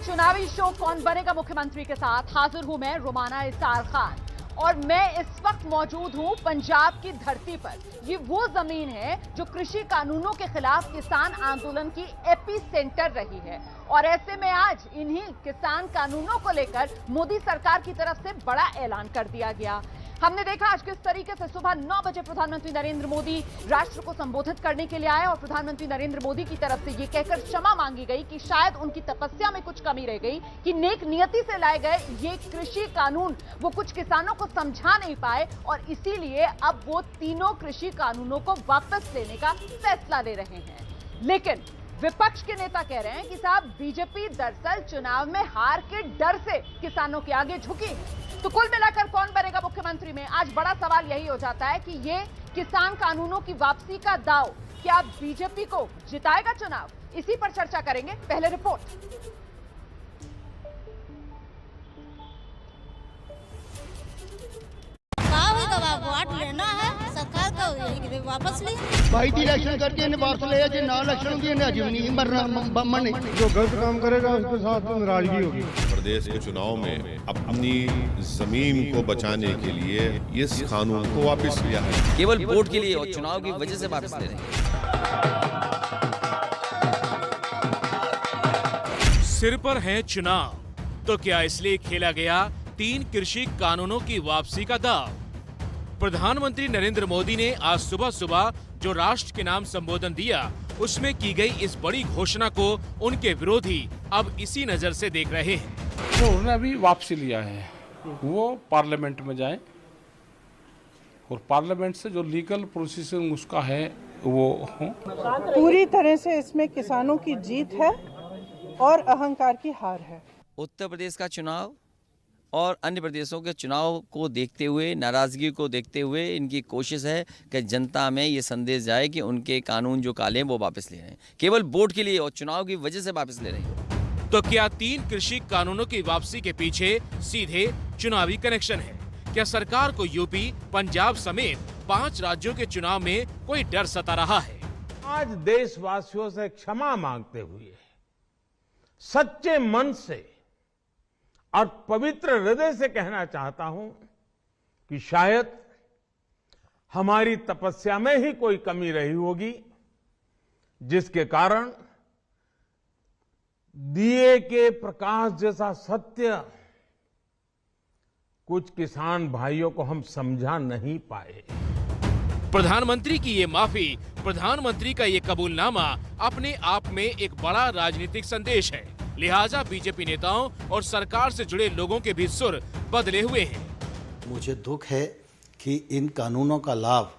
चुनावी शो कौन बनेगा मुख्यमंत्री के साथ हाजिर हूं मैं रुमाना इसार खान और मैं इस वक्त मौजूद हूं पंजाब की धरती पर। ये वो जमीन है जो कृषि कानूनों के खिलाफ किसान आंदोलन की एपी सेंटर रही है और ऐसे में आज इन्हीं किसान कानूनों को लेकर मोदी सरकार की तरफ से बड़ा ऐलान कर दिया गया। हमने देखा आज किस तरीके से सुबह 9 बजे प्रधानमंत्री नरेंद्र मोदी राष्ट्र को संबोधित करने के लिए आए और प्रधानमंत्री नरेंद्र मोदी की तरफ से ये कहकर क्षमा मांगी गई कि शायद उनकी तपस्या में कुछ कमी रह गई कि नेक नियति से लाए गए ये कृषि कानून वो कुछ किसानों को समझा नहीं पाए और इसीलिए अब वो तीनों कृषि कानूनों को वापस लेने का फैसला ले रहे हैं। लेकिन विपक्ष के नेता कह रहे हैं कि साहब बीजेपी दरअसल चुनाव में हार के डर से किसानों के आगे झुकी। तो कुल मिलाकर कौन बनेगा मुख्यमंत्री में आज बड़ा सवाल यही हो जाता है कि ये किसान कानूनों की वापसी का दांव क्या बीजेपी को जिताएगा चुनाव, इसी पर चर्चा करेंगे। पहले रिपोर्ट। वोट लेना है सरकार को वापस ले भाई इलेक्शन करके इन्हें वापस ले जे ना इलेक्शन होगी इन्हें अजीब नहीं मरना मरने जो गलत काम करेगा उसके साथ तो नाराजगी होगी। प्रदेश के चुनाव में अपनी जमीन को बचाने के लिए इस कानून को वापस लिया है, केवल वोट के लिए और चुनाव की वजह से वापस ले रहे हैं। सिर पर है चुनाव तो क्या इसलिए खेला गया 3 कृषि कानूनों की वापसी का दांव। प्रधानमंत्री नरेंद्र मोदी ने आज सुबह सुबह जो राष्ट्र के नाम संबोधन दिया उसमें की गई इस बड़ी घोषणा को उनके विरोधी अब इसी नजर से देख रहे हैं। तो उन्होंने अभी वापसी लिया है, वो पार्लियामेंट में जाए और पार्लियामेंट से जो लीगल प्रोसीजर उसका है वो पूरी तरह से इसमें किसानों की जीत है और अहंकार की हार है। उत्तर प्रदेश का चुनाव और अन्य प्रदेशों के चुनाव को देखते हुए, नाराजगी को देखते हुए इनकी कोशिश है कि जनता में ये संदेश जाए कि उनके कानून जो काले हैं वो वापस ले रहे हैं, केवल वोट के लिए और चुनाव की वजह से वापस ले रहे हैं। तो क्या 3 कृषि कानूनों की वापसी के पीछे सीधे चुनावी कनेक्शन है? क्या सरकार को यूपी, पंजाब समेत 5 राज्यों के चुनाव में कोई डर सता रहा है? आज देशवासियों से क्षमा मांगते हुए सच्चे मन से और पवित्र हृदय से कहना चाहता हूं कि शायद हमारी तपस्या में ही कोई कमी रही होगी जिसके कारण दिए के प्रकाश जैसा सत्य कुछ किसान भाइयों को हम समझा नहीं पाए। प्रधानमंत्री की ये माफी, प्रधानमंत्री का ये कबूलनामा अपने आप में एक बड़ा राजनीतिक संदेश है। लिहाजा बीजेपी नेताओं और सरकार से जुड़े लोगों के भी सुर बदले हुए हैं। मुझे दुख है कि इन कानूनों का लाभ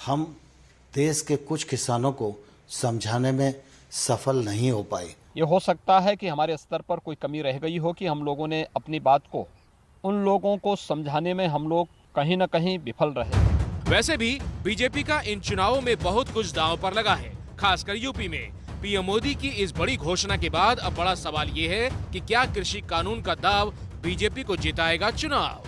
हम देश के कुछ किसानों को समझाने में सफल नहीं हो पाए। ये हो सकता है कि हमारे स्तर पर कोई कमी रह गई हो कि हम लोगों ने अपनी बात को उन लोगों को समझाने में हम लोग कहीं न कहीं विफल रहे। वैसे भी बीजेपी का इन चुनावों में बहुत कुछ दांव पर लगा है, खासकर यूपी में। पीएम मोदी की इस बड़ी घोषणा के बाद अब बड़ा सवाल ये है कि क्या कृषि कानून का दांव बीजेपी को जिताएगा चुनाव।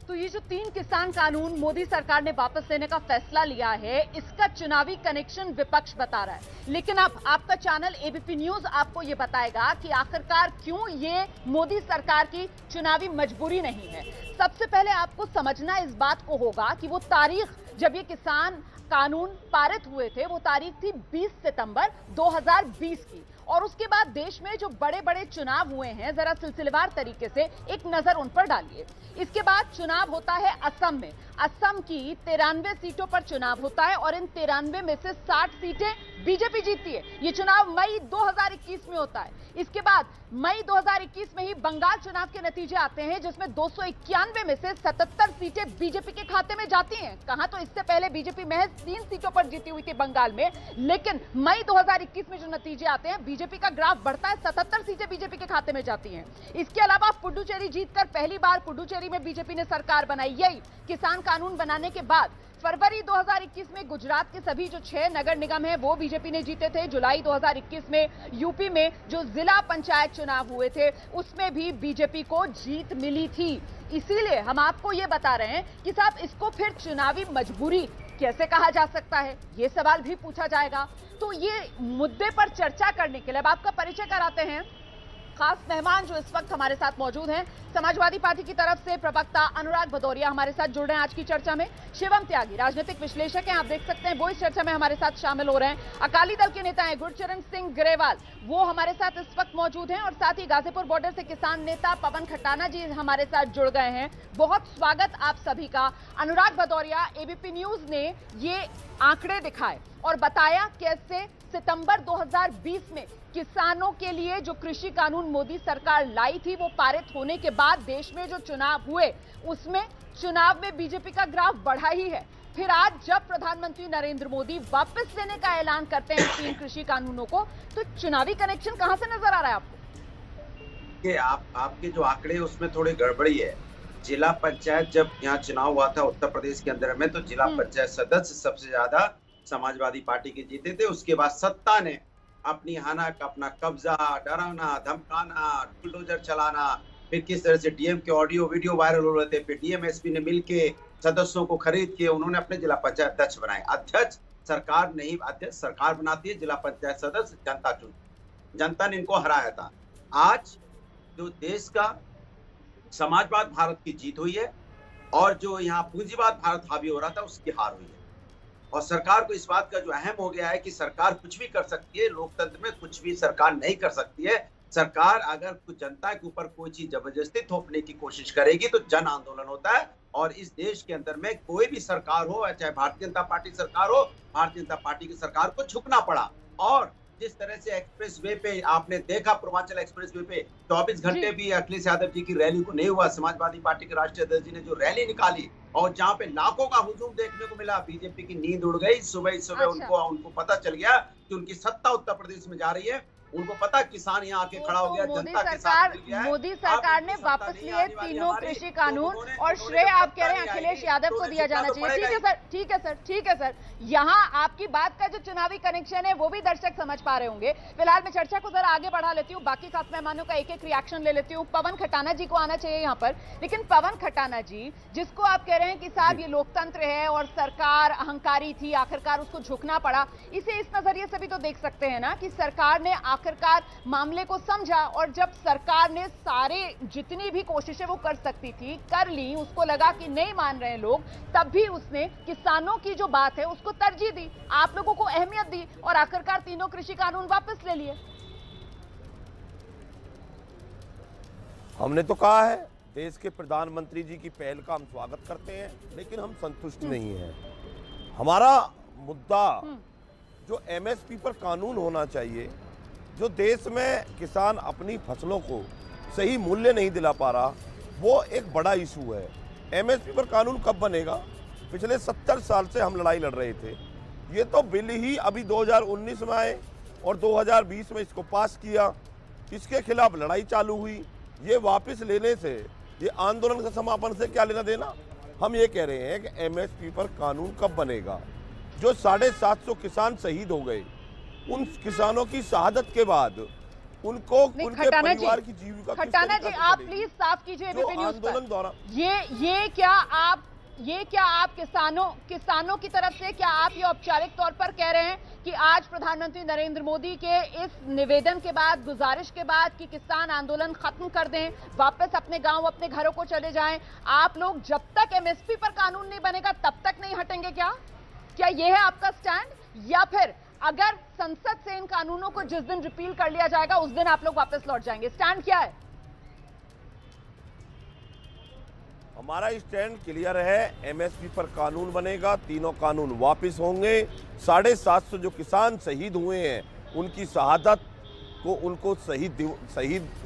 तो ये जो 3 किसान कानून मोदी सरकार ने वापस लेने का फैसला लिया है, इसका चुनावी कनेक्शन विपक्ष बता रहा है। लेकिन अब आपका चैनल एबीपी न्यूज आपको ये बताएगा कि आखिरकार क्यों ये मोदी सरकार की चुनावी मजबूरी नहीं है। सबसे पहले आपको समझना इस बात को होगा कि वो तारीख जब ये किसान कानून पारित हुए थे वो तारीख थी 20 सितंबर 2020 की और उसके बाद देश में जो बड़े बड़े चुनाव हुए हैं जरा सिलसिलेवार तरीके से एक नजर उन पर डालिए। इसके बाद चुनाव होता है असम में। असम की 93 सीटों पर चुनाव होता है और इन 93 में से 60 सीटें बीजेपी जीतती है। ये चुनाव मई 2021 में होता है। इसके बाद मई 2021 में ही बंगाल चुनाव के नतीजे आते हैं जिसमें 291 में से 77 सीटें बीजेपी के खाते में जाती हैं। कहां तो इससे पहले बीजेपी महज 3 सीटों पर जीती हुई थी बंगाल में, लेकिन मई 2021 में जो नतीजे आते हैं बीजेपी का ग्राफ बढ़ता है, 77 सीटें बीजेपी के खाते में जाती हैं। इसके अलावा पुडुचेरी जीतकर पहली बार पुडुचेरी में बीजेपी ने सरकार बनाई। यही किसान कानून बनाने के बाद फरवरी 2021 में गुजरात के सभी जो 6 नगर निगम हैं वो बीजेपी ने जीते थे। जुलाई 2021 में यूपी में जो जिला पंचायत चुनाव हुए थे उसमें भी बीजेपी को जीत मिली थी। इसीलिए हम आपको ये बता रहे हैं कि साहब इसको फिर चुनावी मजबूरी कैसे कहा जा सकता है, ये सवाल भी पूछा जाएगा। तो ये मुद्दे पर चर्चा करने के लिए अब आपका परिचय कराते हैं खास मेहमान जो इस वक्त हमारे साथ मौजूद हैं। समाजवादी पार्टी की तरफ से प्रवक्ता अनुराग भदौरिया हमारे साथ जुड़ रहे हैं आज की चर्चा में। शिवम त्यागी राजनीतिक विश्लेषक हैं, आप देख सकते हैं वो इस चर्चा में हमारे साथ शामिल हो रहे हैं। अकाली दल के नेता हैं गुरचरण सिंह ग्रेवाल, वो हमारे साथ इस वक्त मौजूद हैं। और साथ ही गाजीपुर बॉर्डर से किसान नेता पवन खटाना जी हमारे साथ जुड़ गए हैं। बहुत स्वागत आप सभी का। अनुराग भदौरिया, एबीपी न्यूज ने ये आंकड़े दिखाए और बताया कैसे सितंबर 2020 में किसानों के लिए जो कृषि कानून मोदी सरकार लाई थी वो पारित होने के बाद देश में जो चुनाव हुए उसमें चुनाव में बीजेपी का ग्राफ बढ़ा ही है। फिर आज जब प्रधानमंत्री नरेंद्र मोदी वापस लेने का ऐलान करते हैं 3 कृषि कानूनों को, तो चुनावी कनेक्शन कहां से नजर आ रहा है आपको? कि आपके जो आंकड़े उसमें थोड़ी गड़बड़ी है। जिला पंचायत जब यहाँ चुनाव हुआ था उत्तर प्रदेश के अंदर में, तो जिला पंचायत सदस्य सबसे ज्यादा समाजवादी पार्टी के जीते थे। उसके बाद सत्ता ने अपनी हानक, अपना कब्जा, डराना, धमकाना, बुलडोजर चलाना, फिर किस तरह से डीएम के ऑडियो वीडियो वायरल हो रहे थे, फिर डीएम एसपी ने मिलके सदस्यों को खरीद के उन्होंने अपने जिला पंचायत अध्यक्ष बनाए। अध्यक्ष सरकार नहीं, अध्यक्ष सरकार बनाती है, जिला पंचायत सदस्य जनता चुनती। जनता ने इनको हराया था। आज जो देश का समाजवाद भारत की जीत हुई है और जो यहाँ पूंजीवाद भारत हावी हो रहा था उसकी हार हुई है। और सरकार को इस बात का जो अहम हो गया है कि सरकार कुछ भी कर सकती है, लोकतंत्र में कुछ भी सरकार नहीं कर सकती है। सरकार अगर कुछ जनता के ऊपर कोई चीज जबरदस्ती थोपने की कोशिश करेगी तो जन आंदोलन होता है। और इस देश के अंदर में कोई भी सरकार हो, चाहे भारतीय जनता पार्टी सरकार हो, भारतीय जनता पार्टी की सरकार को झुकना पड़ा। और जिस तरह से एक्सप्रेस वे पे आपने देखा, पूर्वांचल एक्सप्रेस वे पे 24 घंटे भी अखिलेश यादव जी की रैली को नहीं हुआ। समाजवादी पार्टी के राष्ट्रीय अध्यक्ष जी ने जो रैली निकाली और जहां पे लाखों का हुजूम देखने को मिला, बीजेपी की नींद उड़ गई। सुबह उनको पता चल गया कि उनकी सत्ता उत्तर प्रदेश में जा रही है। उनको पता किसान यहाँ आके खड़ा हो गया, जनता के साथ मिल गया है। मोदी सरकार ने वापस लिए 3 कृषि कानून और श्रेय आप कह रहे हैं अखिलेश यादव को दिया जाना चाहिए। ठीक है सर, ठीक है सर, ठीक है सर। यहाँ आपकी बात का जो चुनावी कनेक्शन है वो भी दर्शक समझ पा रहे होंगे। फिलहाल मैं चर्चा को जरा आगे बढ़ा लेती हूँ, बाकी खास मेहमानों का एक-एक रिएक्शन ले लेती हूँ। पवन खटाना जी को आना चाहिए यहाँ पर, लेकिन पवन खटाना जी, जिसको आप कह रहे हैं कि साहब ये लोकतंत्र है और सरकार अहंकारी थी, आखिरकार उसको झुकना पड़ा, इसे इस नजरिए से भी तो देख सकते हैं ना कि सरकार ने आखिरकार मामले को समझा और जब सरकार ने सारे जितनी भी कोशिशें वो कर सकती थी कर ली, उसको लगा कि नहीं मान रहे लोग, तब भी उसने किसानों की जो बात है उसको तरजीह दी, आप लोगों को अहमियत दी और आखिरकार 3 कृषि कानून वापस ले लिए। हमने तो कहा है देश के प्रधानमंत्री जी की पहल का हम स्वागत करते हैं, लेकिन हम संतुष्ट नहीं हैं। हमारा मुद्दा जो एमएसपी पर कानून होना चाहिए, जो देश में किसान अपनी फसलों को सही मूल्य नहीं दिला पा रहा, वो एक बड़ा इशू है। एमएसपी पर कानून कब बनेगा? पिछले 70 साल से हम लड़ाई लड़ रहे थे। ये तो बिल ही अभी 2019 में आए और 2020 में इसको पास किया, इसके खिलाफ लड़ाई चालू हुई। ये वापस लेने से, ये आंदोलन का समापन से क्या लेना देना? हम ये कह रहे हैं कि एमएसपी पर कानून कब बनेगा? जो 750 किसान शहीद हो गए, उन किसानों की शहादत के बाद उनको उनके परिवार की जीविका खटाना जी, आप प्लीज साफ कीजिए एबीपी न्यूज़ पर। ये क्या आप किसानों की तरफ से क्या आप ये औपचारिक तौर पर कह रहे हैं कि आज प्रधानमंत्री नरेंद्र मोदी के इस निवेदन के बाद, गुजारिश के बाद कि किसान आंदोलन खत्म कर दें, वापस अपने गांव, अपने घरों को चले जाएं, आप लोग जब तक एमएसपी पर कानून नहीं बनेगा तब तक नहीं हटेंगे? क्या ये है आपका स्टैंड? या फिर अगर संसद से इन कानूनों को जिस दिन रिपील कर लिया जाएगा उस दिन आप लोग वापस लौट जाएंगे? स्टैंड क्या है? हमारा स्टैंड क्लियर है, एमएसपी पर कानून बनेगा, 3 कानून वापस होंगे। 750 जो किसान शहीद हुए हैं उनकी शहादत को उनको शहीद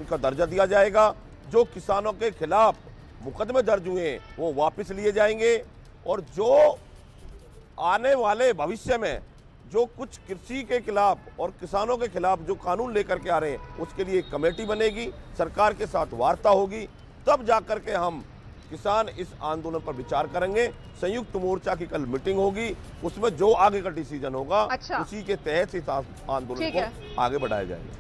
का दर्जा दिया जाएगा। जो किसानों के खिलाफ मुकदमे दर्ज हुए हैं वो वापस लिए जाएंगे। और जो आने वाले भविष्य में जो कुछ कृषि के खिलाफ और किसानों के खिलाफ जो कानून लेकर के आ रहे हैं उसके लिए एक कमेटी बनेगी, सरकार के साथ वार्ता होगी, तब जाकर के हम किसान इस आंदोलन पर विचार करेंगे। संयुक्त मोर्चा की कल मीटिंग होगी, उसमें जो आगे का डिसीजन होगा उसी के तहत इस आंदोलन को आगे बढ़ाया जाएगा।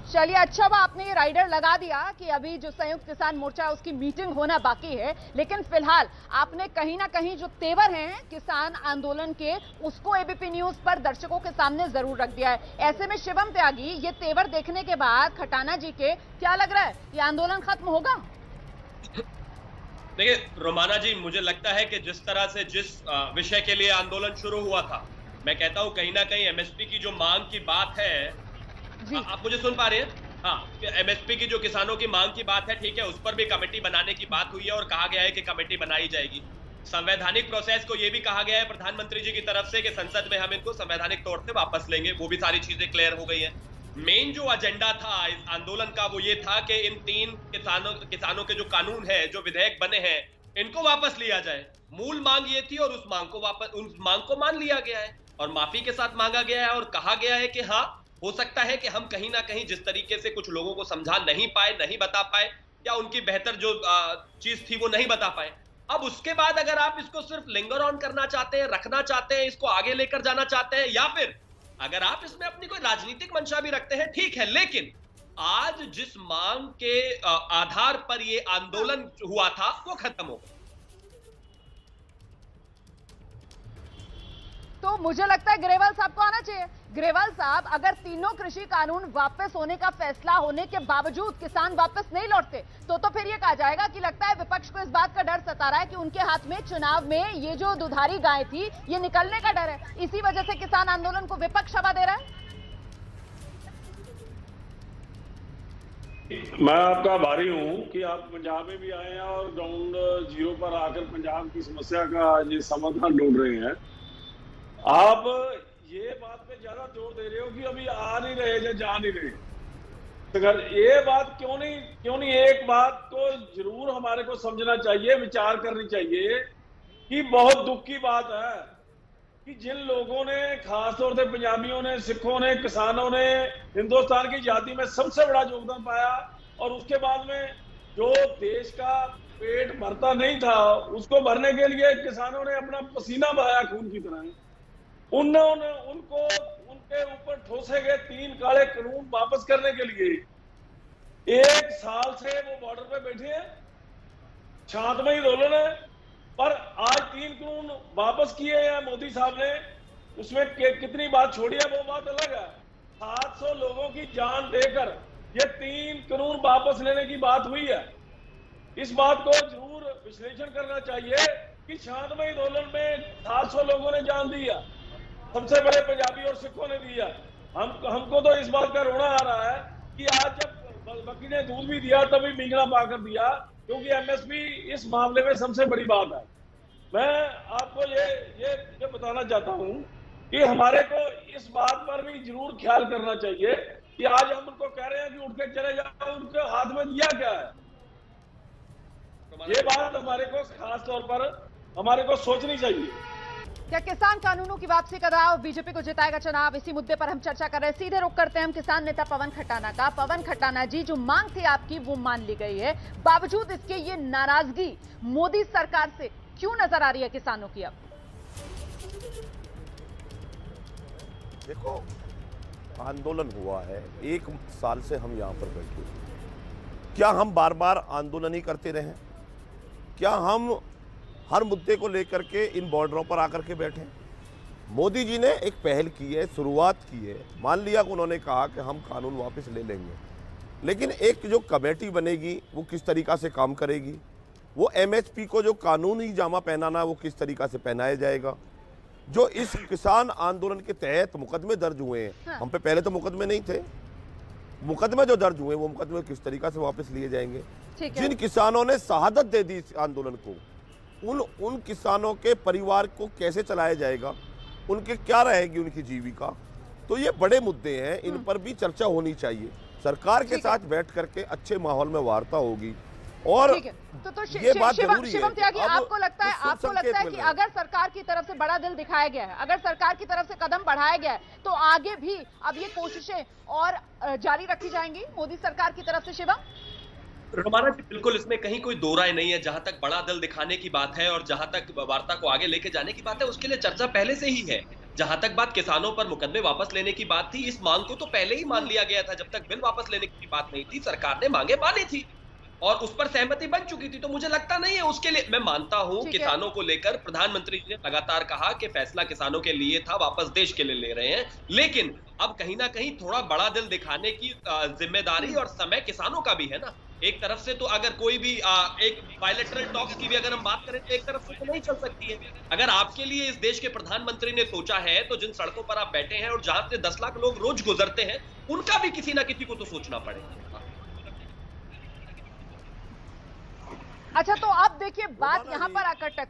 चलिए, अच्छा हुआ आपने ये राइडर लगा दिया कि अभी जो संयुक्त किसान मोर्चा है उसकी मीटिंग होना बाकी है, लेकिन फिलहाल आपने कहीं ना कहीं जो तेवर हैं किसान आंदोलन के, उसको एबीपी न्यूज पर दर्शकों के सामने जरूर रख दिया है। ऐसे में शिवम त्यागी, ये तेवर देखने के बाद खटाना जी के क्या लग रहा है, ये आंदोलन खत्म होगा? देखिए रोमाना जी, मुझे लगता है कि जिस तरह से जिस विषय के लिए आंदोलन शुरू हुआ था, मैं कहता हूं कहीं ना कहीं एमएसपी की जो मांग की बात है, आप मुझे सुन पा रहे हैं? हाँ, एमएसपी की जो किसानों की मांग की बात है, ठीक है, उस पर भी कमेटी बनाने की बात हुई है और कहा गया है कि कमेटी बनाई जाएगी। संवैधानिक प्रोसेस को यह भी कहा गया है प्रधानमंत्री जी की तरफ से कि संसद में हम इनको संवैधानिक तौर से वापस लेंगे, वो भी सारी चीजें क्लियर हो गई है। मेन जो एजेंडा था इस आंदोलन का वो ये था कि इन 3 किसानों के जो कानून है, जो विधेयक बने हैं, इनको वापस लिया जाए। मूल मांग ये थी और उस मांग को मान लिया गया है और माफी के साथ मांगा गया है और कहा गया है कि हाँ, हो सकता है कि हम कहीं ना कहीं जिस तरीके से कुछ लोगों को समझा नहीं पाए, नहीं बता पाए, या उनकी बेहतर जो चीज थी वो नहीं बता पाए। अब उसके बाद अगर आप इसको सिर्फ लिंगर ऑन करना चाहते हैं, रखना चाहते हैं, इसको आगे लेकर जाना चाहते हैं, या फिर अगर आप इसमें अपनी कोई राजनीतिक मंशा भी रखते हैं, ठीक है, लेकिन आज जिस मांग के आधार पर ये आंदोलन हुआ था वो खत्म हो गया। तो मुझे लगता है ग्रेवाल साहब को आना चाहिए। ग्रेवाल साहब, अगर तीनों कृषि कानून वापस होने का फैसला होने के बावजूद किसान वापस नहीं लौटते, तो फिर ये कहा जाएगा कि लगता है विपक्ष को इस बात का डर सता रहा है कि उनके हाथ में चुनाव में ये जो दुधारी गाय थी ये निकलने का डर है, इसी वजह से किसान आंदोलन को विपक्ष हवा दे रहा है। मैं आपका आभारी हूं कि आप पंजाब में भी आए हैं और ग्राउंड जीरो पर आकर पंजाब की समस्या का ये समाधान ढूंढ रहे हैं। आप ये बात पे ज्यादा जोर दे रहे हो कि अभी आ नहीं रहे या जा नहीं रहे। अगर ये बात क्यों नहीं एक बात को जरूर हमारे को समझना चाहिए, विचार करनी चाहिए कि बहुत दुख की बात है कि जिन लोगों ने, खासतौर से पंजाबियों ने, सिखों ने, किसानों ने हिंदुस्तान की आजादी में सबसे बड़ा योगदान पाया और उसके बाद में जो देश का पेट भरता नहीं था उसको भरने के लिए किसानों ने अपना पसीना बहाया खून की तरह। उन्होंने उनके ऊपर ठोसे गए 3 काले कानून वापस करने के लिए 1 साल से वो बॉर्डर पे बैठे हैं, शांतमयी आंदोलन है, पर आज 3 कानून वापस किए हैं मोदी साहब ने। उसमें कितनी बात छोड़ी है वो बात अलग है। 700 लोगों की जान देकर ये 3 कानून वापस लेने की बात हुई है। इस बात को जरूर विश्लेषण करना चाहिए कि शांतमयी आंदोलन में 700 लोगों ने जान दी है, सबसे बड़े पंजाबी और सिखों ने दिया। हमको तो इस बात का रोना आ रहा है कि आज जब बकरी ने दूध भी दिया तभी मिंगना पाकर दिया, क्योंकि एमएसपी इस मामले में सबसे बड़ी बात है। मैं आपको ये बताना चाहता हूं कि हमारे को इस बात पर भी जरूर ख्याल करना चाहिए कि आज हम उनको कह रहे हैं कि उठ के चले जाओ, उनके हाथ में दिया क्या है। ये बात हमारे को खास तौर पर हमारे को सोचनी चाहिए। क्या किसान कानूनों की वापसी का दाव बीजेपी को जिताएगा चुनाव? इसी मुद्दे पर हम चर्चा कर रहे हैं। सीधे रुख करते हैं हम किसान नेता पवन खटाना का। पवन खटाना जी, जो मांग थी आपकी वो मान ली गई है, बावजूद इसके ये नाराजगी मोदी सरकार से क्यों नजर आ रही है किसानों की? अब देखो, आंदोलन हुआ है, 1 साल से हम यहाँ पर बैठे हैं। क्या हम बार बार आंदोलन ही करते रहे? क्या हम हर मुद्दे को लेकर के इन बॉर्डरों पर आकर के बैठे? मोदी जी ने एक पहल की है, शुरुआत की है। मान लिया कि उन्होंने कहा कि हम कानून वापस ले लेंगे, लेकिन एक जो कमेटी बनेगी वो किस तरीका से काम करेगी, वो एमएसपी को जो कानूनी जामा पहनाना वो किस तरीका से पहनाया जाएगा। जो इस किसान आंदोलन के तहत मुकदमे दर्ज हुए हैं, हम पे पहले तो मुकदमे नहीं थे, मुकदमे जो दर्ज हुए वो मुकदमे किस तरीका से वापस लिए जाएंगे। जिन किसानों ने शहादत दे दी इस आंदोलन को, उन किसानों के परिवार को कैसे चलाया जाएगा, उनके क्या रहेगी उनकी जीविका। तो ये बड़े मुद्दे हैं, इन पर भी चर्चा होनी चाहिए। सरकार के साथ बैठ करके अच्छे माहौल में वार्ता होगी और ये बात जरूरी है। शिवम त्यागी, आपको लगता है कि अगर सरकार की तरफ से बड़ा दिल दिखाया गया है, अगर सरकार की तरफ से कदम बढ़ाया गया है, तो आगे भी अब ये कोशिशें और जारी रखी जाएंगी मोदी सरकार की तरफ से? शिवम? रोमाना जी, बिल्कुल, इसमें कहीं कोई दो राय नहीं है। जहां तक बड़ा दल दिखाने की बात है और जहां तक वार्ता को आगे लेके जाने की बात है, उसके लिए चर्चा पहले से ही है। जहां तक बात किसानों पर मुकदमे वापस लेने की बात थी, इस मांग को तो पहले ही मान लिया गया था। जब तक बिल वापस लेने की बात नहीं थी, सरकार ने मांगे मानी थी और उस पर सहमति बन चुकी थी। तो मुझे लगता नहीं है उसके लिए, मैं मानता हूं किसानों को लेकर प्रधानमंत्री जी ने लगातार कहा कि फैसला किसानों के लिए था, वापस देश के लिए ले रहे हैं, लेकिन अब कहीं ना कहीं थोड़ा बड़ा दिल दिखाने की जिम्मेदारी और समय किसानों का भी है ना। एक तरफ से तो अगर कोई भी एक बायलैटरल टॉक्स की भी अगर हम बात करें तो एक तरफ से तो नहीं चल सकती है। अगर आपके लिए इस देश के प्रधानमंत्री ने सोचा है तो जिन सड़कों पर आप बैठे हैं और जहां से 10 लाख लोग रोज गुजरते हैं, उनका भी किसी ना किसी को तो सोचना पड़ेगा। अच्छा, तो अब देखिए बात यहाँ पर आकर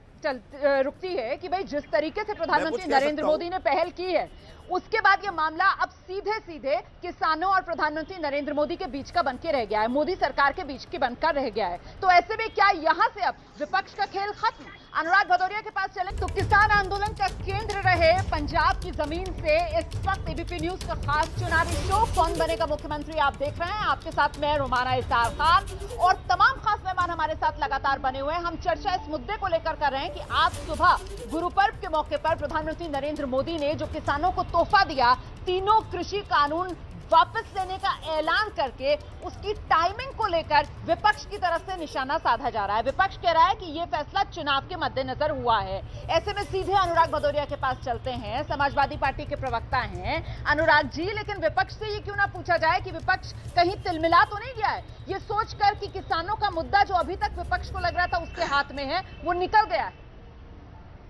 रुकती है कि भाई जिस तरीके से प्रधानमंत्री नरेंद्र मोदी ने पहल की है, उसके बाद ये मामला अब सीधे सीधे किसानों और प्रधानमंत्री नरेंद्र मोदी के बीच का बनके रह गया है, मोदी सरकार के बीच की बनकर रह गया है। तो ऐसे में क्या यहाँ से अब विपक्ष का खेल खत्म? अनुराग भदौरिया के पास चले तो किसान आंदोलन का केंद्र रहे पंजाब की जमीन से इस वक्त एबीपी न्यूज का खास चुनावी शो कौन बनेगा मुख्यमंत्री आप देख रहे हैं। आपके साथ मैं रोमाना इसार खान और तमाम खास मेहमान हमारे साथ लगातार बने हुए हैं। हम चर्चा इस मुद्दे को लेकर कर रहे हैं कि आज सुबह गुरु पर्व के मौके पर प्रधानमंत्री नरेंद्र मोदी ने जो किसानों को तोहफा दिया, तीनों कृषि कानून वापस लेने का ऐलान करके उसकी टाइमिंग को लेकर विपक्ष की तरफ से निशाना साधा जा रहा है। विपक्ष कह रहा है कि यह फैसला चुनाव के मद्देनजर हुआ है। ऐसे में सीधे अनुराग भदौरिया के पास चलते हैं, समाजवादी पार्टी के प्रवक्ता हैं अनुराग जी। लेकिन विपक्ष से ये क्यों ना पूछा जाए कि विपक्ष कहीं तिलमिला तो नहीं गया है, ये सोचकर कि किसानों का मुद्दा जो अभी तक विपक्ष को लग रहा था उसके हाथ में है, वो निकल गया है।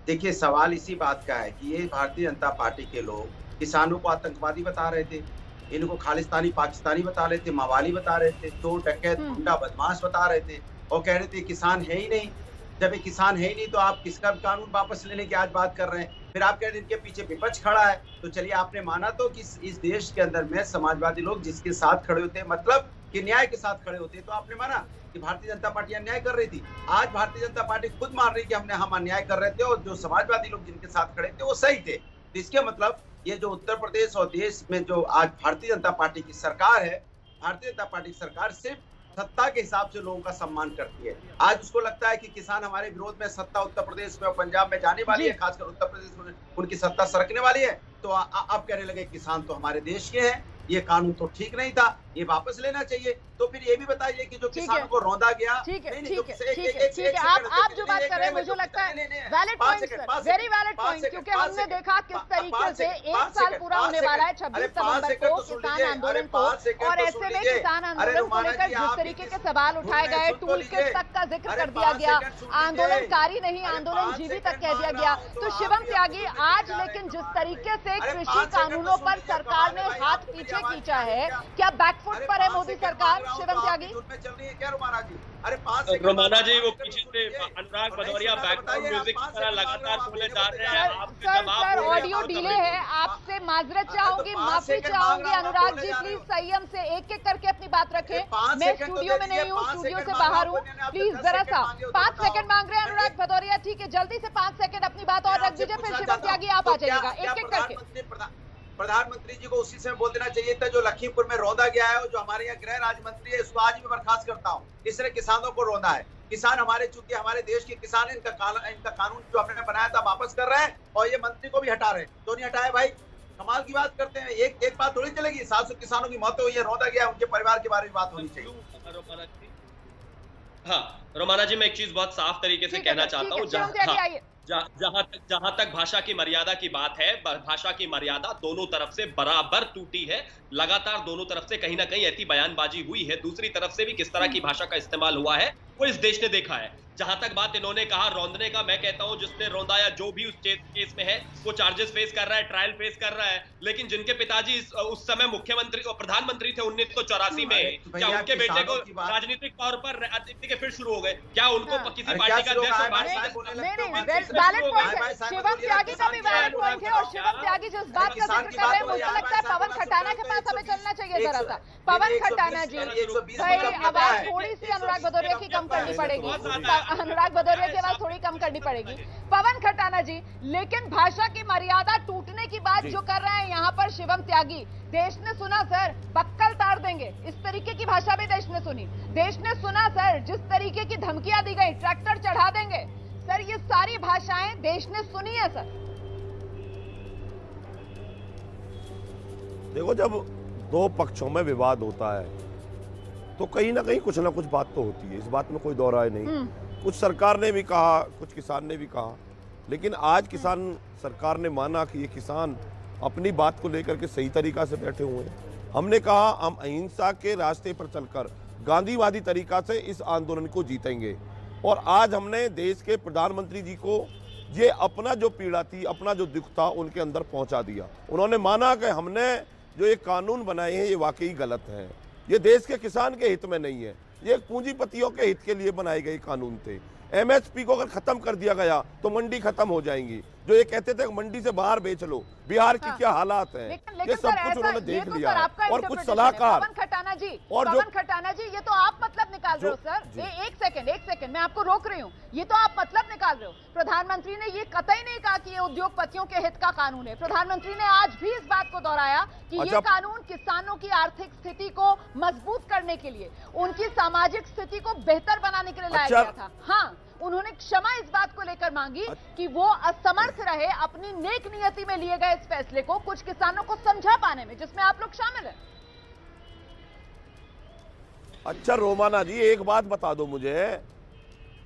देखिए, सवाल इसी बात का है कि ये भारतीय जनता पार्टी के लोग किसानों को आतंकवादी बता रहे थे, इनको खालिस्तानी पाकिस्तानी बता रहे थे, मवाली बता रहे थे, चोर डकैत गुंडा बदमाश बता रहे थे और कह रहे थे किसान है ही नहीं। जब ये किसान है ही नहीं तो आप किसका कानून वापस लेने की आज बात कर रहे हैं? फिर आप कह रहे हैं इनके पीछे विपक्ष खड़ा है। तो चलिए, आपने माना तो कि इस देश के अंदर में समाजवादी लोग जिसके साथ खड़े होते हैं, मतलब कि न्याय के साथ खड़े होते हैं, तो आपने माना कि भारतीय जनता पार्टी अन्याय कर रही थी। आज भारतीय जनता पार्टी खुद मान रही कि हम अन्याय कर रहे थे और जो समाजवादी लोग जिनके साथ खड़े थे वो सही थे। तो इसके मतलब ये जो उत्तर प्रदेश और देश में जो आज भारतीय जनता पार्टी की सरकार है, भारतीय जनता पार्टी की सरकार सिर्फ सत्ता के हिसाब से लोगों का सम्मान करती है। आज उसको लगता है कि किसान हमारे विरोध में सत्ता उत्तर प्रदेश में और पंजाब में जाने वाली है, खासकर उत्तर प्रदेश में उनकी सत्ता सरकने वाली है। तो आप कहने लगे किसान तो हमारे देश के हैं, ये कानून तो ठीक नहीं था, ये वापस लेना चाहिए। तो फिर ये भी बताइए कि जो किसानों को रौंदा गया, ठीक है, आप जो बात कर रहे हैं मुझे लगता है valid point sir, very valid point, क्योंकि हमने देखा किस तरीके से 1 साल पूरा होने वाला है 26 नवंबर को किसान आंदोलन को, और ऐसे में किसान आंदोलन को लेकर जिस तरीके के सवाल उठाए गए, टूल किट तक का जिक्र कर दिया गया, आंदोलनकारी नहीं आंदोलनजीवी तक कह दिया गया। तो शिवम त्यागी, आज लेकिन जिस तरीके से कृषि कानूनों पर सरकार ने हाथ पीछे खींचा है, क्या बैकफुट पर है मोदी सरकार? शिवम त्यागी, चल रही है क्या रोमाना जी? अरे रोमाना जी, वो पीछे से अनुराग भदौरिया बैकग्राउंड म्यूजिक की तरह लगातार बोले जा रहे हैं। सर ऑडियो डिले है, आपसे माजरत चाहूंगी, माफी चाहूंगी। अनुराग जी प्लीज संयम से एक एक करके अपनी बात रखें। मैं स्टूडियो में नहीं हूँ, स्टूडियो से बाहर हूँ, प्लीज जरा सा 5 सेकंड मांग रहे हैं अनुराग भदौरिया। ठीक है, जल्दी से 5 सेकंड अपनी बात और रख दीजिए, फिर शिवम त्यागी आप आ जाइएगा एक एक करके। प्रधानमंत्री जी को उसी समय बोल देना चाहिए था जो लखीमपुर में रौंदा गया है, और जो हमारे यहाँ गृह राज्य मंत्री है उसको आज भी बर्खास्त करता हूँ। इसने किसानों को रौंदा है। किसान हमारे, चूंकि हमारे देश के किसान इनका कानून जो हमने बनाया था वापस कर रहे हैं, और ये मंत्री को भी हटा रहे हैं। तो नहीं हटाए भाई, कमाल की बात करते हैं। एक बात थोड़ी चलेगी, 700 किसानों की मौत हुई है, रौंदा गया, उनके परिवार के बारे में बात होनी चाहिए। हाँ रोमाना जी, मैं एक चीज बहुत साफ तरीके से कहना चाहता हूँ। जहां तक भाषा की मर्यादा की बात है, भाषा की मर्यादा दोनों तरफ से बराबर टूटी है। लगातार दोनों तरफ से कहीं ना कहीं ऐसी बयानबाजी हुई है, दूसरी तरफ से भी किस तरह की भाषा का इस्तेमाल हुआ है वो इस देश ने देखा है। जहां तक बात इन्होंने कहा रौंदने का, मैं कहता हूं जिसने रौंदा या जो भी उस केस में है वो चार्जेस फेस कर रहा है, ट्रायल फेस कर रहा है। लेकिन जिनके पिताजी उस समय मुख्यमंत्री और प्रधानमंत्री थे 1984 में, क्या उनके बेटे को राजनीतिक तौर पर के फिर शुरू हो गए? क्या उनको किसी पार्टी का अध्यक्ष? शिवम त्यागी का भी वैलिड पॉइंट है, और शिवम त्यागी जिस बात का जिक्र कर रहे हैं मुझे लगता है पवन खटाना के पास हमें चलना चाहिए जरा सा। पवन खटाना जी, भाई आवाज थोड़ी सी अनुराग भदौरिया की कम करनी पड़ेगी, अनुराग भदौरिया की आवाज थोड़ी कम करनी पड़ेगी। पवन खटाना जी, लेकिन भाषा की मर्यादा टूटने की बात जो कर रहे हैं यहाँ पर शिवम त्यागी, देश ने सुना सर, बक्कल तार देंगे, इस तरीके की भाषा भी देश ने सुनी। देश ने सुना सर, जिस तरीके की धमकियां दी गई, ट्रैक्टर चढ़ा देंगे सर, ये सारी भाषाएं देश ने सुनी है सर। देखो, जब दो पक्षों में विवाद होता है तो कहीं ना कहीं कुछ ना कुछ बात तो होती है, इस बात में कोई दो राय नहीं। कुछ सरकार ने भी कहा, कुछ किसान ने भी कहा, लेकिन आज किसान सरकार ने माना कि ये किसान अपनी बात को लेकर के सही तरीका से बैठे हुए हैं। हमने कहा हम अहिंसा के रास्ते पर चलकर गांधीवादी तरीका से इस आंदोलन को जीतेंगे। और आज हमने देश के प्रधानमंत्री जी को ये अपना जो पीड़ा थी, अपना जो दुख था, उनके अंदर पहुंचा दिया। उन्होंने माना कि हमने जो ये कानून बनाए हैं ये वाकई गलत है, ये देश के किसान के हित में नहीं है, ये पूंजीपतियों के हित के लिए बनाए गए कानून थे। एमएसपी को अगर खत्म कर दिया गया तो मंडी खत्म हो जाएंगी। जो ये कहते थे मंडी से बाहर बेच लो, बिहार की क्या हालात है, ये सब कुछ उन्होंने देख लिया है। और कुछ सलाहकार पवन खटाना जी, और पवन खटाना जी, ये तो आप मतलब निकाल रहे हो सर। एक सेकंड मैं आपको रोक रही हूँ। ये तो आप मतलब निकाल रहे हो। प्रधानमंत्री ने ये कतई नहीं कहा कि ये उद्योगपतियों के हित का कानून है। प्रधानमंत्री ने आज भी इस बात को दोहराया कि ये कानून किसानों की आर्थिक स्थिति को मजबूत करने के लिए, उनकी सामाजिक स्थिति को बेहतर बनाने के लिए लाया गया था। हाँ, उन्होंने क्षमा इस बात को लेकर मांगी कि वो असमर्थ रहे अपनी नेक नियति में लिए गए इस फैसले को कुछ किसानों को समझा पाने में, जिसमें आप लोग शामिल हैं। अच्छा रोमाना जी, एक बात बता दो मुझे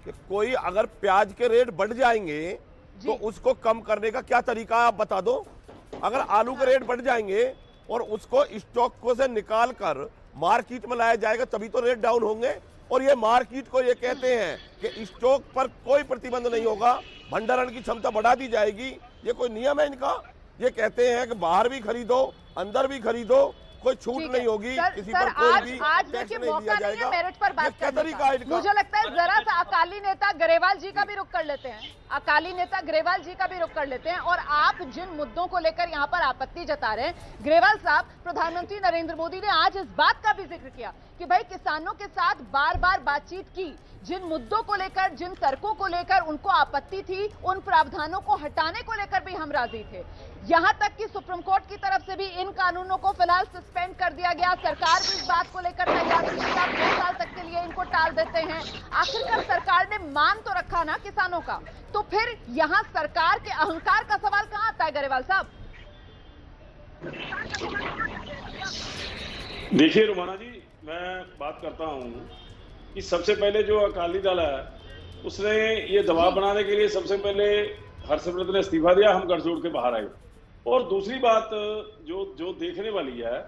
कि कोई अगर प्याज के रेट बढ़ जाएंगे तो उसको कम करने का क्या तरीका है, आप बता दो। अगर आलू के रेट बढ़ जाएंगे और उसको स्टॉक को से निकाल कर मार्केट में लाया जाएगा तभी तो रेट डाउन होंगे। और ये मार्केट को ये कहते हैं कि स्टॉक पर कोई प्रतिबंध नहीं होगा, भंडारण की क्षमता बढ़ा दी जाएगी। ये कोई नियम है इनका? ये कहते हैं कि बाहर भी खरीदो, अंदर भी खरीदो, कोई छूट नहीं होगी, किसी पर कोई भी टैक्स नहीं दिया जाएगा। मेरिट पर बात क्या तरीका है इनका? मुझे लगता है जरा सा अकाली नेता ग्रेवाल जी का भी रुख कर लेते हैं। अकाली नेता ग्रेवाल जी का भी रुख कर लेते हैं। और आप जिन मुद्दों को लेकर यहाँ पर आपत्ति जता रहे हैं, ग्रेवाल साहब, प्रधानमंत्री नरेंद्र मोदी ने आज इस बात का भी जिक्र किया कि भाई किसानों के साथ बार बार बातचीत की, जिन मुद्दों को लेकर, जिन तर्कों को लेकर उनको आपत्ति थी, उन प्रावधानों को हटाने को लेकर भी हम राजी थे। यहां तक कि सुप्रीम कोर्ट की तरफ से भी इन कानूनों को फिलहाल सस्पेंड कर दिया गया। सरकार भी इस बात को लेकर तैयार थी कि आप 2 साल तक के लिए इनको टाल देते हैं। आखिरकार सरकार ने मान तो रखा ना किसानों का, तो फिर यहां सरकार के अहंकार का सवाल कहां आता है गरेवाल साहब? देखिए रोमाना जी, मैं बात करता हूं कि सबसे पहले जो अकाली दल है उसने ये दबाव बनाने के लिए सबसे पहले हर्षवर्धन ने इस्तीफा दिया, हम गठजोड़ के बाहर आए। और दूसरी बात जो देखने वाली है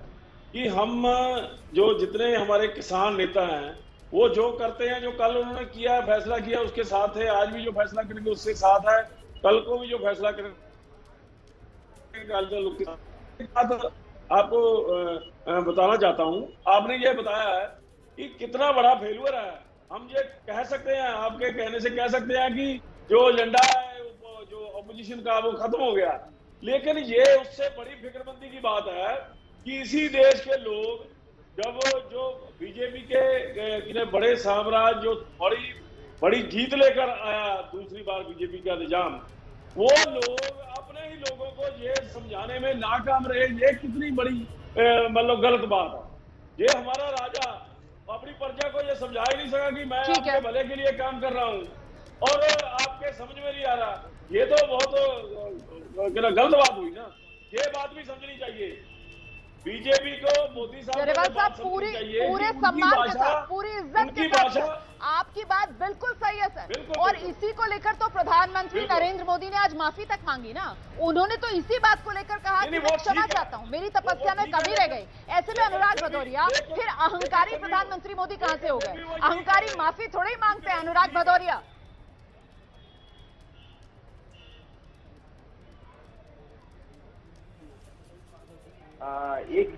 कि हम जो जितने हमारे किसान नेता हैं वो जो करते हैं, जो कल उन्होंने किया, फैसला किया, उसके साथ है। आज भी जो फैसला करेंगे उसके साथ है, कल को भी जो फैसला करेंगे। आपको बताना चाहता हूं, आपने ये बताया है कि कितना बड़ा फेल्यूर है। हम ये कह सकते हैं, आपके कहने से कह सकते हैं कि जो एजेंडा है जो ऑपोजिशन का वो खत्म हो गया, लेकिन ये उससे बड़ी फिक्रमंदी की बात है कि इसी देश के लोग जब जो बीजेपी के बड़े साम्राज्य जो बड़ी जीत लेकर आया दूसरी बार बीजेपी का निजाम, वो लोग अपने ही लोगों को ये समझाने में नाकाम रहे। ये कितनी बड़ी मतलब गलत बात है। ये हमारा राजा अपनी प्रजा को ये समझा ही नहीं सका कि मैं आपके भले के लिए काम कर रहा हूँ और आपके समझ में नहीं आ रहा। ये तो बहुत गलत बात हुई ना, ये बात भी समझनी चाहिए। बीजेपी को मोदी साहब पूरे सम्मान के साथ, पूरी इज्जत के साथ आपकी बात बिल्कुल सही है सर। और इसी को लेकर तो प्रधानमंत्री नरेंद्र मोदी ने आज माफी तक मांगी ना। उन्होंने तो इसी बात को लेकर कहा कि मैं क्षमा चाहता हूँ, मेरी तपस्या में कमी रह गई। ऐसे में अनुराग भदौरिया, फिर अहंकारी प्रधानमंत्री मोदी कहाँ से हो गए? अहंकारी माफी थोड़ी ही मांगते हैं अनुराग भदौरिया। एक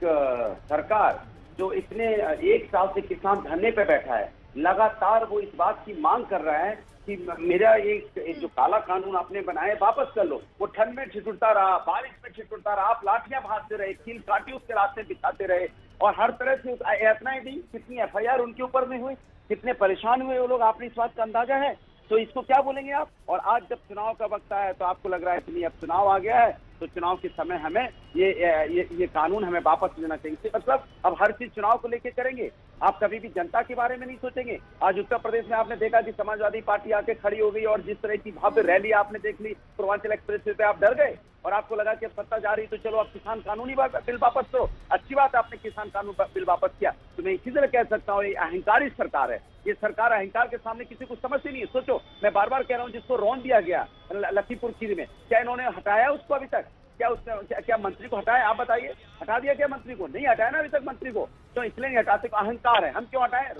सरकार जो इतने 1 साल से किसान धरने पे बैठा है, लगातार वो इस बात की मांग कर रहा है कि मेरा एक जो काला कानून आपने बनाया वापस कर लो। वो ठंड में ठिठुरता रहा, बारिश में ठिठुरता रहा, आप लाठियां भाजते रहे, कील काटी उसके रास्ते बिछाते रहे और हर तरह से यातनाएं दी। कितनी FIR उनके ऊपर में हुई, कितने परेशान हुए वो लोग, आपने इस बात का अंदाजा है। तो इसको क्या बोलेंगे आप? और आज जब चुनाव का वक्त आया तो आपको लग रहा है कि अब चुनाव आ गया है तो चुनाव के समय हमें ये कानून हमें वापस लेना चाहिए। मतलब अब हर चीज चुनाव को लेके करेंगे। आप कभी भी जनता के बारे में नहीं सोचेंगे। आज उत्तर प्रदेश में आपने देखा कि समाजवादी पार्टी आके खड़ी हो गई और जिस तरह की भव्य रैली आपने देख ली पूर्वांचल एक्सप्रेस पे, आप डर गए और आपको लगा कि अब सत्ता जा रही तो चलो अब किसान कानूनी बिल वापस करो। अच्छी बात आपने किसान कानून बिल वापस किया, तो मैं इसी तरह कह सकता हूँ ये अहंकारी सरकार है। ये सरकार अहंकार के सामने किसी को समझती नहीं है। सोचो, मैं बार बार कह रहा हूँ, जिसको रौन दिया गया लखीमपुर खीरी में, क्या इन्होंने हटाया उसको अभी तक? क्या मंत्री को हटाया? आप बताइए, हटा दिया क्या मंत्री को? नहीं हटाया ना अभी तक मंत्री को। तो इसलिए नहीं हटाते, अहंकार है। हम क्यों हटाए?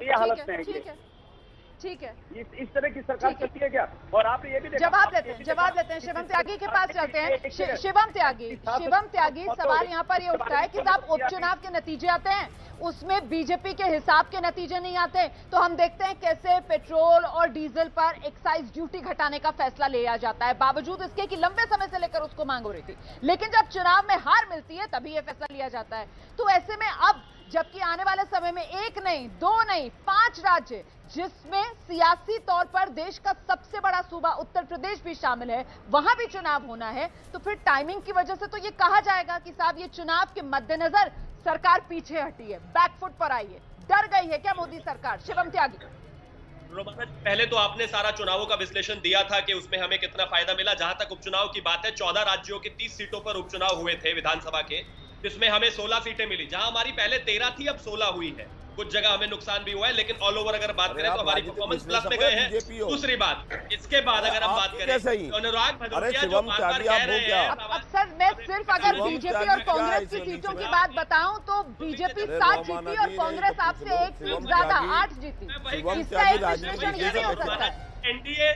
ये हालत में है। ठीक है, इस तरह की सरकार चलती है क्या? और आप ये भी जवाब लेते हैं शिवम त्यागी के पास चलते हैं। शिवम त्यागी, सवाल यहाँ पर ये उठता है कि साहब उपचुनाव के नतीजे आते हैं, उसमें बीजेपी के हिसाब के नतीजे नहीं आते, तो हम देखते हैं कैसे पेट्रोल और डीजल पर एक्साइज ड्यूटी घटाने का फैसला लिया जाता है, बावजूद इसके कि लंबे समय से लेकर उसको मांग हो रही थी। लेकिन जब चुनाव में हार मिलती है तभी यह फैसला लिया जाता है। तो ऐसे में अब जबकि आने वाले समय में 1 नहीं 2 नहीं 5 राज्य, जिसमें सियासी तौर पर देश का सबसे बड़ा सूबा उत्तर प्रदेश भी शामिल है, वहां भी चुनाव होना है, तो फिर टाइमिंग की वजह से तो ये कहा जाएगा कि साहब ये चुनाव के मद्देनजर सरकार पीछे हटी है, बैकफुट पर आई है, डर गई है क्या मोदी सरकार? शिवम त्यागी, पहले तो आपने सारा चुनावों का विश्लेषण दिया था कि उसमें हमें कितना फायदा मिला। जहां तक उपचुनाव की बात है, 14 राज्यों के 30 सीटों पर उपचुनाव हुए थे विधानसभा के, जिसमें हमें 16 सीटें मिली, जहां हमारी पहले 13 थी, अब 16 हुई है। कुछ जगह हमें नुकसान भी हुआ है, लेकिन ऑल ओवर अगर बात करें तो हमारी परफॉर्मेंस प्लस में गए हैं। दूसरी बात, इसके बाद अगर हम बात करें तो अनुराग भदौरिया जो बार-बार कह रहे हैं, अब सर मैं सिर्फ अगर बीजेपी और कांग्रेस की सीटों की बात बताऊं तो बीजेपी 7 जीती और कांग्रेस आपसे 1 सीट ज्यादा 8 जीती। इसका एक विश्लेषण ये नहीं हो सकता। एनडीए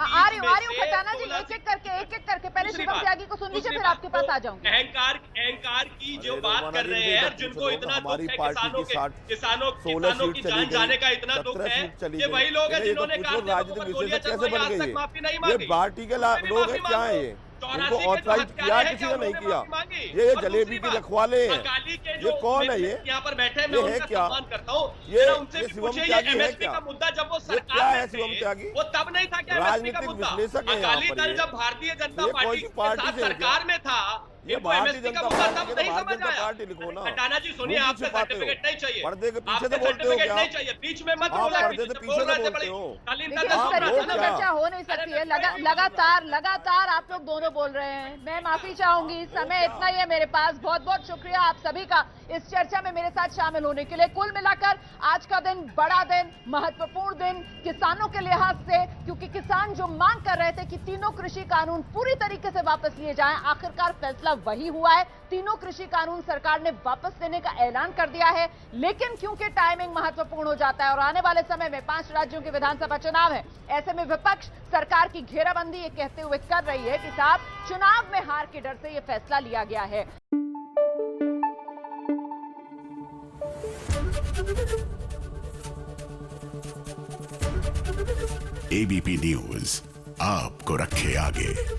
आ रही हूँ खटाना जी, एक एक करके पहले शिवम त्यागी को सुन लीजिए, फिर आपके पास आ जाऊंगी। अहंकार की जो बात कर रहे हैं, जिनको इतना दुख है किसानों की जान जाने का इतना दुख है, ये वही लोग हैं जिन्होंने माफी नहीं मांगी। पार्टी के लोग हैं, क्या है ये? इनको ऑथराइज किया किसी ने नहीं किया। ये जलेबी के रखवाले हैं, ये कौन है? ये यहाँ पर बैठे ये है क्या? ये शिवम त्यागी है क्या? मुद्दा जब वो ये क्या है शिवम त्यागी? वो तब नहीं था क्या? राजनीतिक विश्लेषक है अकाली दल जब भारतीय जनता पार्टी सरकार में था, ये भारतीय जनता पार्टी लिखो ना। खटाना जी सुनिए, आपका सर्टिफिकेट नहीं चाहिए, पर्दे के पीछे तो बोलते हो क्या? नहीं चाहिए, बीच में मत बोला, पर्दे के पीछे तो बोलते हो। चर्चा हो नहीं सकती है, लगातार आप लोग दोनों बोल रहे हैं। मैं माफी चाहूंगी, समय इतना ही है मेरे पास। बहुत बहुत शुक्रिया आप सभी का इस चर्चा में मेरे साथ शामिल होने के लिए। कुल मिलाकर आज का दिन बड़ा दिन, महत्वपूर्ण दिन किसानों के लिहाज से, क्योंकि किसान जो मांग कर रहे थे कि तीनों कृषि कानून पूरी तरीके से वापस लिए जाएं, आखिरकार फैसला वही हुआ है। तीनों कृषि कानून सरकार ने वापस लेने का ऐलान कर दिया है, लेकिन क्योंकि टाइमिंग महत्वपूर्ण हो जाता है और आने वाले समय में 5 राज्यों के विधानसभा चुनाव है, ऐसे में विपक्ष सरकार की घेराबंदी ये कहते हुए कर रही है कि साहब चुनाव में हार के डर से ये फैसला लिया गया है। एबीपी न्यूज आपको रखे आगे।